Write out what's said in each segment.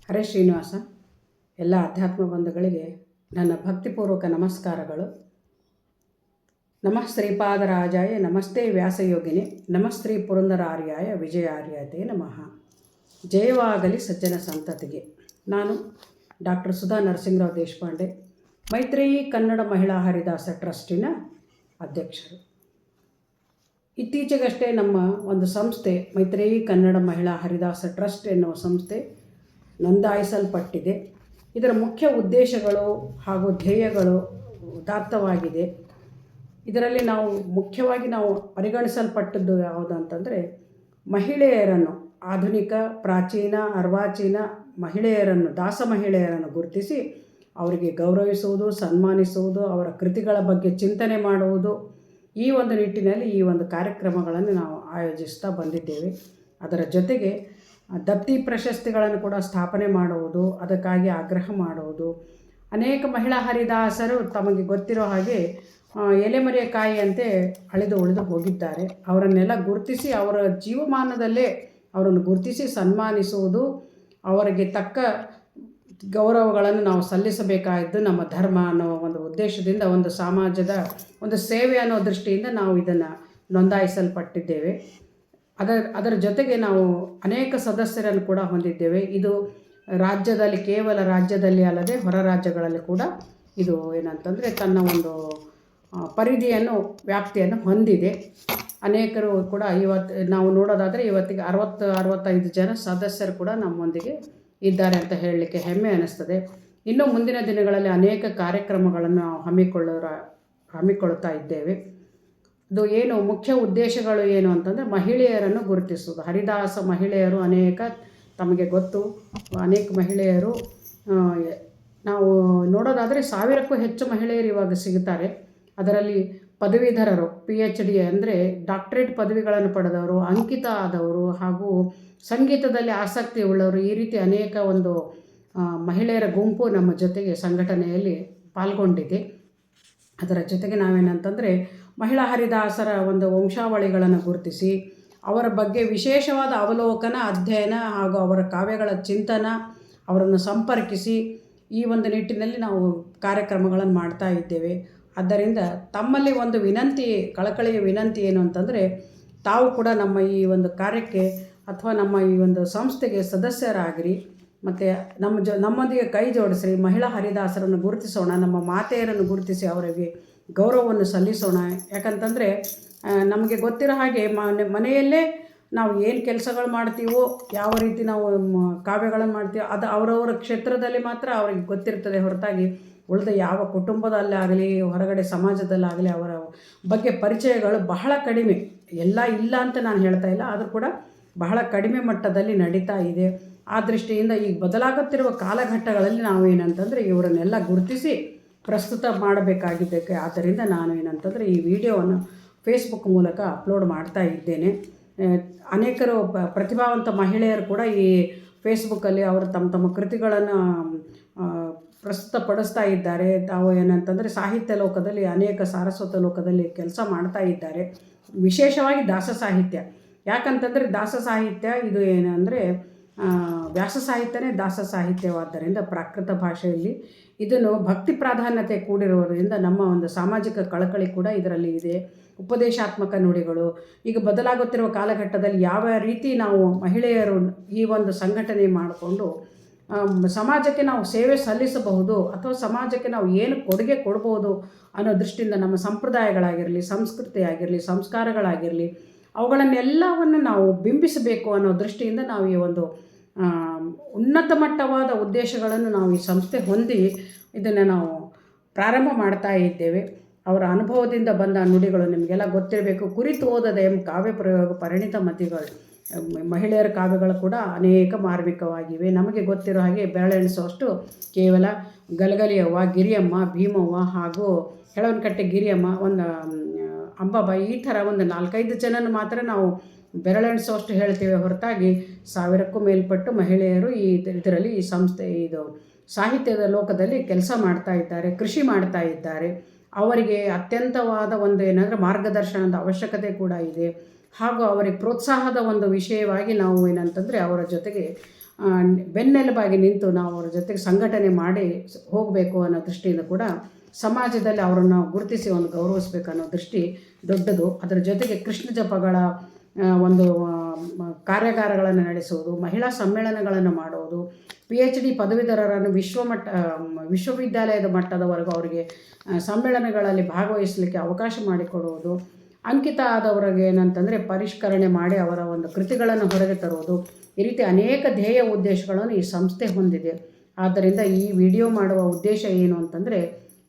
ಹರೇ ಶ್ರೀನಿವಾಸ. ಎಲ್ಲ ಅಧ್ಯಾತ್ಮ ಬಂಧುಗಳಿಗೆ ನನ್ನ ಭಕ್ತಿಪೂರ್ವಕ ನಮಸ್ಕಾರಗಳು. ನಮಃ ಶ್ರೀಪಾದರಾಜಾಯ ನಮಸ್ತೆ ವ್ಯಾಸಯೋಗಿನಿ, ನಮಸ್ತ್ರೀ ಪುರಂದರಾರ್ಯಾಯ ವಿಜಯಾರ್ಯತೆ ನಮಃ. ಜಯವಾಗಲಿ ಸಜ್ಜನ ಸಂತತಿಗೆ. ನಾನು ಡಾಕ್ಟರ್ ಸುಧಾ ನರಸಿಂಹರಾವ್ ದೇಶಪಾಂಡೆ, ಮೈತ್ರೇಯಿ ಕನ್ನಡ ಮಹಿಳಾ ಹರಿದಾಸ ಟ್ರಸ್ಟಿನ ಅಧ್ಯಕ್ಷರು. ಇತ್ತೀಚೆಗಷ್ಟೇ ನಮ್ಮ ಒಂದು ಸಂಸ್ಥೆ ಮೈತ್ರೇಯಿ ಕನ್ನಡ ಮಹಿಳಾ ಹರಿದಾಸ ಟ್ರಸ್ಟ್ ಎನ್ನುವ ಸಂಸ್ಥೆ ನೋಂದಾಯಿಸಲ್ಪಟ್ಟಿದೆ. ಇದರ ಮುಖ್ಯ ಉದ್ದೇಶಗಳು ಹಾಗೂ ಧ್ಯೇಯಗಳು ಉದಾತ್ತವಾಗಿದೆ. ಇದರಲ್ಲಿ ಮುಖ್ಯವಾಗಿ ನಾವು ಪರಿಗಣಿಸಲ್ಪಟ್ಟದ್ದು ಯಾವುದು ಅಂತಂದರೆ, ಮಹಿಳೆಯರನ್ನು, ಆಧುನಿಕ, ಪ್ರಾಚೀನ, ಅರ್ವಾಚೀನ ಮಹಿಳೆಯರನ್ನು, ದಾಸ ಮಹಿಳೆಯರನ್ನು ಗುರುತಿಸಿ ಅವರಿಗೆ ಗೌರವಿಸುವುದು, ಸನ್ಮಾನಿಸುವುದು, ಅವರ ಕೃತಿಗಳ ಬಗ್ಗೆ ಚಿಂತನೆ ಮಾಡುವುದು, ಈ ಒಂದು ನಿಟ್ಟಿನಲ್ಲಿ ಈ ಒಂದು ಕಾರ್ಯಕ್ರಮಗಳನ್ನು ನಾವು ಆಯೋಜಿಸ್ತಾ ಬಂದಿದ್ದೇವೆ. ಅದರ ಜೊತೆಗೆ ದತ್ತಿ ಪ್ರಶಸ್ತಿಗಳನ್ನು ಕೂಡ ಸ್ಥಾಪನೆ ಮಾಡುವುದು, ಅದಕ್ಕಾಗಿ ಆಗ್ರಹ ಮಾಡುವುದು. ಅನೇಕ ಮಹಿಳಾ ಹರಿದಾಸರು ತಮಗೆ ಗೊತ್ತಿರೋ ಹಾಗೆ ಎಲೆಮರೆಯ ಕಾಯಿಯಂತೆ ಅಳಿದು ಉಳಿದು ಹೋಗಿದ್ದಾರೆ. ಅವರನ್ನೆಲ್ಲ ಗುರುತಿಸಿ ಅವರ ಜೀವಮಾನದಲ್ಲೇ ಅವರನ್ನು ಗುರುತಿಸಿ ಸನ್ಮಾನಿಸುವುದು, ಅವರಿಗೆ ತಕ್ಕ ಗೌರವಗಳನ್ನು ನಾವು ಸಲ್ಲಿಸಬೇಕಾದ್ದು ನಮ್ಮ ಧರ್ಮ ಅನ್ನೋ ಒಂದು ಉದ್ದೇಶದಿಂದ, ಒಂದು ಸಮಾಜದ ಒಂದು ಸೇವೆ ಅನ್ನೋ ದೃಷ್ಟಿಯಿಂದ ನಾವು ಇದನ್ನು ನೋಂದಾಯಿಸಲ್ಪಟ್ಟಿದ್ದೇವೆ. ಅದರ ಜೊತೆಗೆ ನಾವು ಅನೇಕ ಸದಸ್ಯರನ್ನು ಕೂಡ ಹೊಂದಿದ್ದೇವೆ. ಇದು ರಾಜ್ಯದಲ್ಲಿ, ಕೇವಲ ರಾಜ್ಯದಲ್ಲಿ ಅಲ್ಲದೆ ಹೊರ ರಾಜ್ಯಗಳಲ್ಲಿ ಕೂಡ ಇದು ಏನಂತಂದರೆ ತನ್ನ ಒಂದು ಪರಿಧಿಯನ್ನು, ವ್ಯಾಪ್ತಿಯನ್ನು ಹೊಂದಿದೆ. ಅನೇಕರು ಕೂಡ ನಾವು ನೋಡೋದಾದರೆ ಇವತ್ತಿಗೆ 60-65 ಜನ ಸದಸ್ಯರು ಕೂಡ ನಮ್ಮೊಂದಿಗೆ ಇದ್ದಾರೆ ಅಂತ ಹೇಳಲಿಕ್ಕೆ ಹೆಮ್ಮೆ ಅನ್ನಿಸ್ತದೆ. ಇನ್ನು ಮುಂದಿನ ದಿನಗಳಲ್ಲಿ ಅನೇಕ ಕಾರ್ಯಕ್ರಮಗಳನ್ನು ನಾವು ಹಮ್ಮಿಕೊಳ್ಳುತ್ತಾ ಇದ್ದೇವೆ. ಇದು ಏನು ಮುಖ್ಯ ಉದ್ದೇಶಗಳು ಏನು ಅಂತಂದರೆ, ಮಹಿಳೆಯರನ್ನು ಗುರುತಿಸುವುದು. ಹರಿದಾಸ ಮಹಿಳೆಯರು ಅನೇಕ ತಮಗೆ ಗೊತ್ತು. ಅನೇಕ ಮಹಿಳೆಯರು ನಾವು ನೋಡೋದಾದರೆ 1000ಕ್ಕೂ ಹೆಚ್ಚು ಮಹಿಳೆಯರು ಇವಾಗ ಸಿಗುತ್ತಾರೆ. ಅದರಲ್ಲಿ ಪದವೀಧರರು, PhD ಅಂದರೆ ಡಾಕ್ಟರೇಟ್ ಪದವಿಗಳನ್ನು ಪಡೆದವರು, ಅಂಕಿತ ಆದವರು, ಹಾಗೂ ಸಂಗೀತದಲ್ಲಿ ಆಸಕ್ತಿ ಉಳ್ಳವರು, ಈ ರೀತಿ ಅನೇಕ ಒಂದು ಮಹಿಳೆಯರ ಗುಂಪು ನಮ್ಮ ಜೊತೆಗೆ ಸಂಘಟನೆಯಲ್ಲಿ ಪಾಲ್ಗೊಂಡಿದೆ. ಅದರ ಜೊತೆಗೆ ನಾವೇನಂತಂದರೆ, ಮಹಿಳಾ ಹರಿದಾಸರ ಒಂದು ವಂಶಾವಳಿಗಳನ್ನು ಗುರುತಿಸಿ ಅವರ ಬಗ್ಗೆ ವಿಶೇಷವಾದ ಅವಲೋಕನ, ಅಧ್ಯಯನ ಹಾಗೂ ಅವರ ಕಾವ್ಯಗಳ ಚಿಂತನ, ಅವರನ್ನು ಸಂಪರ್ಕಿಸಿ ಈ ಒಂದು ನಿಟ್ಟಿನಲ್ಲಿ ನಾವು ಕಾರ್ಯಕ್ರಮಗಳನ್ನು ಮಾಡ್ತಾ ಇದ್ದೇವೆ. ಆದ್ದರಿಂದ ತಮ್ಮಲ್ಲಿ ಒಂದು ವಿನಂತಿ, ಕಳಕಳಿಯ ವಿನಂತಿ ಏನು ಅಂತಂದರೆ, ತಾವು ಕೂಡ ನಮ್ಮ ಈ ಒಂದು ಕಾರ್ಯಕ್ಕೆ ಅಥವಾ ನಮ್ಮ ಈ ಒಂದು ಸಂಸ್ಥೆಗೆ ಸದಸ್ಯರಾಗಿರಿ, ಮತ್ತು ನಮ್ಮೊಂದಿಗೆ ಕೈ ಜೋಡಿಸ್ರಿ. ಮಹಿಳಾ ಹರಿದಾಸರನ್ನು ಗುರುತಿಸೋಣ, ನಮ್ಮ ಮಾತೆಯರನ್ನು ಗುರುತಿಸಿ ಅವರಿಗೆ ಗೌರವವನ್ನು ಸಲ್ಲಿಸೋಣ. ಯಾಕಂತಂದರೆ ನಮಗೆ ಗೊತ್ತಿರೋ ಹಾಗೆ ಮನೆಯಲ್ಲೇ ನಾವು ಏನು ಕೆಲಸಗಳು ಮಾಡ್ತೀವೋ, ಯಾವ ರೀತಿ ನಾವು ಕಾವ್ಯಗಳನ್ನು ಮಾಡ್ತೀವೋ ಅದು ಅವರವರ ಕ್ಷೇತ್ರದಲ್ಲಿ ಮಾತ್ರ ಅವರಿಗೆ ಗೊತ್ತಿರ್ತದೆ ಹೊರತಾಗಿ ಉಳಿದ ಯಾವ ಕುಟುಂಬದಲ್ಲಾಗಲಿ ಹೊರಗಡೆ ಸಮಾಜದಲ್ಲಾಗಲಿ ಅವರ ಬಗ್ಗೆ ಪರಿಚಯಗಳು ಬಹಳ ಕಡಿಮೆ. ಎಲ್ಲ ಇಲ್ಲ ಅಂತ ನಾನು ಹೇಳ್ತಾ ಇಲ್ಲ, ಆದರೂ ಕೂಡ ಬಹಳ ಕಡಿಮೆ ಮಟ್ಟದಲ್ಲಿ ನಡೀತಾ ಇದೆ. ಆ ದೃಷ್ಟಿಯಿಂದ ಈಗ ಬದಲಾಗುತ್ತಿರುವ ಕಾಲಘಟ್ಟಗಳಲ್ಲಿ ನಾವು ಏನಂತಂದರೆ ಇವರನ್ನೆಲ್ಲ ಗುರುತಿಸಿ ಪ್ರಸ್ತುತ ಮಾಡಬೇಕಾಗಿದೆ. ಆದ್ದರಿಂದ ನಾನು ಏನಂತಂದರೆ ಈ ವಿಡಿಯೋವನ್ನು ಫೇಸ್ಬುಕ್ ಮೂಲಕ ಅಪ್ಲೋಡ್ ಮಾಡ್ತಾ ಇದ್ದೇನೆ. ಅನೇಕರು ಪ್ರತಿಭಾವಂತ ಮಹಿಳೆಯರು ಕೂಡ ಈ ಫೇಸ್ಬುಕ್ಕಲ್ಲಿ ಅವರು ತಮ್ಮ ಕೃತಿಗಳನ್ನು ಪ್ರಸ್ತುತಪಡಿಸ್ತಾ ಇದ್ದಾರೆ. ತಾವು ಏನಂತಂದರೆ ಸಾಹಿತ್ಯ ಲೋಕದಲ್ಲಿ, ಅನೇಕ ಸಾರಸ್ವತ ಲೋಕದಲ್ಲಿ ಕೆಲಸ ಮಾಡ್ತಾ ಇದ್ದಾರೆ. ವಿಶೇಷವಾಗಿ ದಾಸ ಸಾಹಿತ್ಯ. ಯಾಕಂತಂದರೆ ದಾಸ ಸಾಹಿತ್ಯ ಇದು ಏನಂದರೆ ವ್ಯಾಸ ಸಾಹಿತ್ಯನೇ ದಾಸ ಸಾಹಿತ್ಯವಾದ್ದರಿಂದ ಪ್ರಾಕೃತ ಭಾಷೆಯಲ್ಲಿ ಇದನ್ನು ಭಕ್ತಿ ಪ್ರಾಧಾನ್ಯತೆ ಕೂಡಿರುವುದರಿಂದ ನಮ್ಮ ಒಂದು ಸಾಮಾಜಿಕ ಕಳಕಳಿ ಕೂಡ ಇದರಲ್ಲಿ ಇದೆ. ಉಪದೇಶಾತ್ಮಕ ನುಡಿಗಳು. ಈಗ ಬದಲಾಗುತ್ತಿರುವ ಕಾಲಘಟ್ಟದಲ್ಲಿ ಯಾವ ರೀತಿ ನಾವು ಮಹಿಳೆಯರು ಈ ಒಂದು ಸಂಘಟನೆ ಮಾಡಿಕೊಂಡು ಸಮಾಜಕ್ಕೆ ನಾವು ಸೇವೆ ಸಲ್ಲಿಸಬಹುದು ಅಥವಾ ಸಮಾಜಕ್ಕೆ ನಾವು ಏನು ಕೊಡುಗೆ ಕೊಡ್ಬೋದು ಅನ್ನೋ ದೃಷ್ಟಿಯಿಂದ ನಮ್ಮ ಸಂಪ್ರದಾಯಗಳಾಗಿರಲಿ, ಸಂಸ್ಕೃತಿ ಆಗಿರಲಿ, ಸಂಸ್ಕಾರಗಳಾಗಿರಲಿ, ಅವುಗಳನ್ನೆಲ್ಲವನ್ನು ನಾವು ಬಿಂಬಿಸಬೇಕು ಅನ್ನೋ ದೃಷ್ಟಿಯಿಂದ ನಾವು ಈ ಒಂದು ಉನ್ನತ ಮಟ್ಟವಾದ ಉದ್ದೇಶಗಳನ್ನು ನಾವು ಈ ಸಂಸ್ಥೆ ಹೊಂದಿ ಇದನ್ನು ನಾವು ಪ್ರಾರಂಭ ಮಾಡ್ತಾ ಇದ್ದೇವೆ. ಅವರ ಅನುಭವದಿಂದ ಬಂದ ನುಡಿಗಳು ನಿಮಗೆಲ್ಲ ಗೊತ್ತಿರಬೇಕು. ಕುರಿತು ಓದದೆ ಕಾವ್ಯ ಪ್ರಯೋಗ ಪರಿಣಿತ ಮತಿಗಳು. ಮಹಿಳೆಯರ ಕಾವ್ಯಗಳು ಕೂಡ ಅನೇಕ ಮಾರ್ಮಿಕವಾಗಿವೆ. ನಮಗೆ ಗೊತ್ತಿರೋ ಹಾಗೆ ಬೆರಳೆಣಿಸುವಷ್ಟು ಕೇವಲ ಗಲಗಲಿಯವ್ವ, ಗಿರಿಯಮ್ಮ, ಭೀಮವ್ವ ಹಾಗೂ ಹೆಳವನಕಟ್ಟೆ ಗಿರಿಯಮ್ಮ, ಒಂದು ಅಂಬಾಬಾಯಿ, ಈ ಥರ ಒಂದು 4-5 ಜನನ ಮಾತ್ರ ನಾವು ಬೆರಳೆಣಿಸುವಷ್ಟು ಹೇಳ್ತೇವೆ ಹೊರತಾಗಿ 1000ಕ್ಕೂ ಮೇಲ್ಪಟ್ಟು ಮಹಿಳೆಯರು ಇದರಲ್ಲಿ ಈ ಸಂಸ್ಥೆ ಇದು ಸಾಹಿತ್ಯದ ಲೋಕದಲ್ಲಿ ಕೆಲಸ ಮಾಡ್ತಾ ಇದ್ದಾರೆ, ಕೃಷಿ ಮಾಡ್ತಾ ಇದ್ದಾರೆ. ಅವರಿಗೆ ಅತ್ಯಂತವಾದ ಒಂದು ಏನಂದರೆ ಮಾರ್ಗದರ್ಶನದ ಅವಶ್ಯಕತೆ ಕೂಡ ಇದೆ. ಹಾಗೂ ಅವರಿಗೆ ಪ್ರೋತ್ಸಾಹದ ಒಂದು ವಿಷಯವಾಗಿ ನಾವು ಏನಂತಂದರೆ ಅವರ ಜೊತೆಗೆ ಬೆನ್ನೆಲುಬಾಗಿ ನಿಂತು ನಾವು ಅವರ ಜೊತೆಗೆ ಸಂಘಟನೆ ಮಾಡಿ ಹೋಗಬೇಕು ಅನ್ನೋ ದೃಷ್ಟಿಯಿಂದ ಕೂಡ ಸಮಾಜದಲ್ಲಿ ಅವರನ್ನು ಗುರುತಿಸಿ ಒಂದು ಗೌರವಿಸಬೇಕು ಅನ್ನೋ ದೃಷ್ಟಿ ದೊಡ್ಡದು. ಅದರ ಜೊತೆಗೆ ಕೃಷ್ಣ ಜಪಗಳ ಒಂದು ಕಾರ್ಯಾಗಾರಗಳನ್ನು ನಡೆಸುವುದು, ಮಹಿಳಾ ಸಮ್ಮೇಳನಗಳನ್ನು ಮಾಡುವುದು, PhD ಪದವೀಧರರನ್ನು ವಿಶ್ವವಿದ್ಯಾಲಯದ ಮಟ್ಟದವರೆಗೂ ಅವರಿಗೆ ಸಮ್ಮೇಳನಗಳಲ್ಲಿ ಭಾಗವಹಿಸಲಿಕ್ಕೆ ಅವಕಾಶ ಮಾಡಿಕೊಡುವುದು, ಅಂಕಿತ ಆದವರಿಗೆ ಏನಂತಂದರೆ ಪರಿಷ್ಕರಣೆ ಮಾಡಿ ಅವರ ಒಂದು ಕೃತಿಗಳನ್ನು ಹೊರಗೆ ತರುವುದು, ಈ ರೀತಿ ಅನೇಕ ಧ್ಯೇಯ ಉದ್ದೇಶಗಳನ್ನು ಈ ಸಂಸ್ಥೆ ಹೊಂದಿದೆ. ಆದ್ದರಿಂದ ಈ ವಿಡಿಯೋ ಮಾಡುವ ಉದ್ದೇಶ ಏನು ಅಂತಂದರೆ,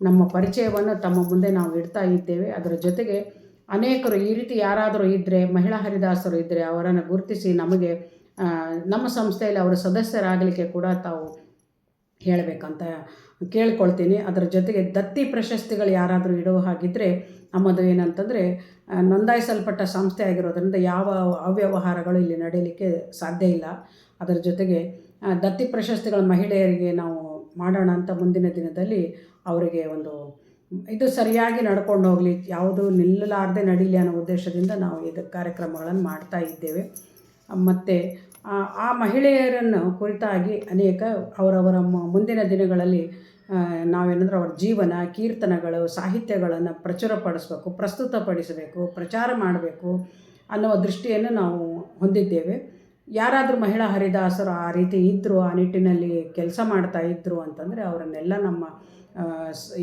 ನಮ್ಮ ಪರಿಚಯವನ್ನು ತಮ್ಮ ಮುಂದೆ ನಾವು ಇಡ್ತಾ ಇದ್ದೇವೆ. ಅದರ ಜೊತೆಗೆ ಅನೇಕರು ಈ ರೀತಿ ಯಾರಾದರೂ ಇದ್ದರೆ, ಮಹಿಳಾ ಹರಿದಾಸರು ಇದ್ದರೆ ಅವರನ್ನು ಗುರುತಿಸಿ ನಮಗೆ ನಮ್ಮ ಸಂಸ್ಥೆಯಲ್ಲಿ ಅವರ ಸದಸ್ಯರಾಗಲಿಕ್ಕೆ ಕೂಡ ತಾವು ಹೇಳಬೇಕಂತ ಕೇಳ್ಕೊಳ್ತೀನಿ. ಅದರ ಜೊತೆಗೆ ದತ್ತಿ ಪ್ರಶಸ್ತಿಗಳು ಯಾರಾದರೂ ಇಡುವ ಹಾಗಿದ್ದರೆ, ನಮ್ಮದು ಏನಂತಂದರೆ ನೋಂದಾಯಿಸಲ್ಪಟ್ಟ ಸಂಸ್ಥೆ ಆಗಿರೋದ್ರಿಂದ ಯಾವ ಅವ್ಯವಹಾರಗಳು ಇಲ್ಲಿ ನಡೆಯಲಿಕ್ಕೆ ಸಾಧ್ಯ ಇಲ್ಲ. ಅದರ ಜೊತೆಗೆ ದತ್ತಿ ಪ್ರಶಸ್ತಿಗಳ ಮಹಿಳೆಯರಿಗೆ ನಾವು ಮಾಡೋಣ ಅಂತ ಮುಂದಿನ ದಿನದಲ್ಲಿ ಅವರಿಗೆ ಒಂದು ಇದು ಸರಿಯಾಗಿ ನಡ್ಕೊಂಡು ಹೋಗಲಿ, ಯಾವುದು ನಿಲ್ಲಲಾರದೆ ನಡೀಲಿ ಅನ್ನೋ ಉದ್ದೇಶದಿಂದ ನಾವು ಇದು ಕಾರ್ಯಕ್ರಮಗಳನ್ನು ಮಾಡ್ತಾ ಇದ್ದೇವೆ. ಮತ್ತು ಆ ಮಹಿಳೆಯರನ್ನು ಕುರಿತಾಗಿ ಅನೇಕ ಅವರವರ ಮುಂದಿನ ದಿನಗಳಲ್ಲಿ ನಾವೇನಂದ್ರೆ ಅವರ ಜೀವನ, ಕೀರ್ತನಗಳು, ಸಾಹಿತ್ಯಗಳನ್ನು ಪ್ರಚುರಪಡಿಸಬೇಕು, ಪ್ರಸ್ತುತಪಡಿಸಬೇಕು, ಪ್ರಚಾರ ಮಾಡಬೇಕು ಅನ್ನುವ ದೃಷ್ಟಿಯನ್ನು ನಾವು ಹೊಂದಿದ್ದೇವೆ. ಯಾರಾದರೂ ಮಹಿಳಾ ಹರಿದಾಸರು ಆ ರೀತಿ ಇದ್ದರು, ಆ ನಿಟ್ಟಿನಲ್ಲಿ ಕೆಲಸ ಮಾಡ್ತಾ ಇದ್ದರು ಅಂತಂದರೆ ಅವರನ್ನೆಲ್ಲ ನಮ್ಮ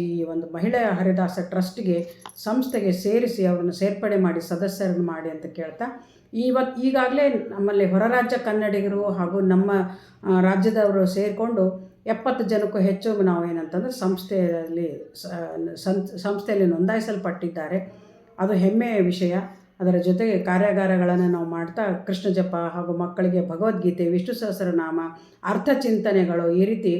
ಈ ಒಂದು ಮಹಿಳಾ ಹರಿದಾಸ ಟ್ರಸ್ಟ್ಗೆ, ಸಂಸ್ಥೆಗೆ ಸೇರಿಸಿ ಅವರನ್ನು ಸೇರ್ಪಡೆ ಮಾಡಿ ಸದಸ್ಯರನ್ನು ಮಾಡಿ ಅಂತ ಕೇಳ್ತಾ, ಈಗಾಗಲೇ ನಮ್ಮಲ್ಲಿ ಹೊರ ರಾಜ್ಯ ಕನ್ನಡಿಗರು ಹಾಗೂ ನಮ್ಮ ರಾಜ್ಯದವರು ಸೇರಿಕೊಂಡು 70 ಜನಕ್ಕೂ ಹೆಚ್ಚು ನಾವೇನಂತಂದರೆ ಸಂಸ್ಥೆಯಲ್ಲಿ ನೋಂದಾಯಿಸಲ್ಪಟ್ಟಿದ್ದಾರೆ. ಅದು ಹೆಮ್ಮೆಯ ವಿಷಯ. ಅದರ ಜೊತೆಗೆ ಕಾರ್ಯಾಗಾರಗಳನ್ನು ನಾವು ಮಾಡ್ತಾ ಕೃಷ್ಣ ಜಪ ಹಾಗೂ ಮಕ್ಕಳಿಗೆ ಭಗವದ್ಗೀತೆ, ವಿಷ್ಣು ಸಹಸ್ರನಾಮ, ಅರ್ಥಚಿಂತನೆಗಳು, ಈ ರೀತಿ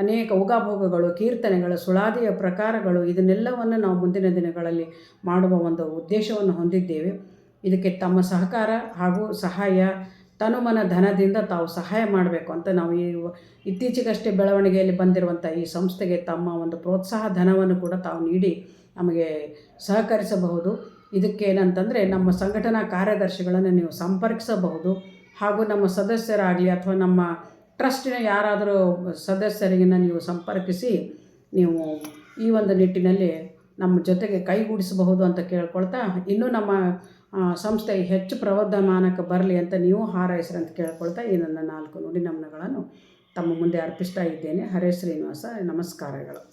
ಅನೇಕ ಉಗಾಭೋಗಗಳು, ಕೀರ್ತನೆಗಳು, ಸುಳಾದಿಯ ಪ್ರಕಾರಗಳು, ಇದನ್ನೆಲ್ಲವನ್ನು ನಾವು ಮುಂದಿನ ದಿನಗಳಲ್ಲಿ ಮಾಡುವ ಒಂದು ಉದ್ದೇಶವನ್ನು ಹೊಂದಿದ್ದೇವೆ. ಇದಕ್ಕೆ ತಮ್ಮ ಸಹಕಾರ ಹಾಗೂ ಸಹಾಯ, ತನುಮನ ಧನದಿಂದ ತಾವು ಸಹಾಯ ಮಾಡಬೇಕು ಅಂತ ನಾವು ಇತ್ತೀಚೆಗಷ್ಟೇ ಬೆಳವಣಿಗೆಯಲ್ಲಿ ಬಂದಿರುವಂಥ ಈ ಸಂಸ್ಥೆಗೆ ತಮ್ಮ ಒಂದು ಪ್ರೋತ್ಸಾಹ ಧನವನ್ನು ಕೂಡ ತಾವು ನೀಡಿ ನಮಗೆ ಸಹಕರಿಸಬಹುದು. ಇದಕ್ಕೇನಂತಂದರೆ ನಮ್ಮ ಸಂಘಟನಾ ಕಾರ್ಯದರ್ಶಿಗಳನ್ನು ನೀವು ಸಂಪರ್ಕಿಸಬಹುದು, ಹಾಗೂ ನಮ್ಮ ಸದಸ್ಯರಾಗಲಿ ಅಥವಾ ನಮ್ಮ ಟ್ರಸ್ಟಿನ ಯಾರಾದರೂ ಸದಸ್ಯರಿಗಿನ ನೀವು ಸಂಪರ್ಕಿಸಿ ನೀವು ಈ ಒಂದು ನಿಟ್ಟಿನಲ್ಲಿ ನಮ್ಮ ಜೊತೆಗೆ ಕೈಗೂಡಿಸಬಹುದು ಅಂತ ಕೇಳ್ಕೊಳ್ತಾ, ಇನ್ನೂ ನಮ್ಮ ಸಂಸ್ಥೆ ಹೆಚ್ಚು ಪ್ರವರ್ಧಮಾನಕ್ಕೆ ಬರಲಿ ಅಂತ ನೀವು ಹಾರೈಸ್ರಿ ಅಂತ ಕೇಳ್ಕೊಳ್ತಾ ಈ ನನ್ನ 4 ನುಡಿ ನಮನಗಳನ್ನು ತಮ್ಮ ಮುಂದೆ ಅರ್ಪಿಸ್ತಾ ಇದ್ದೇನೆ. ಹರೇ ಶ್ರೀನಿವಾಸ. ನಮಸ್ಕಾರಗಳು.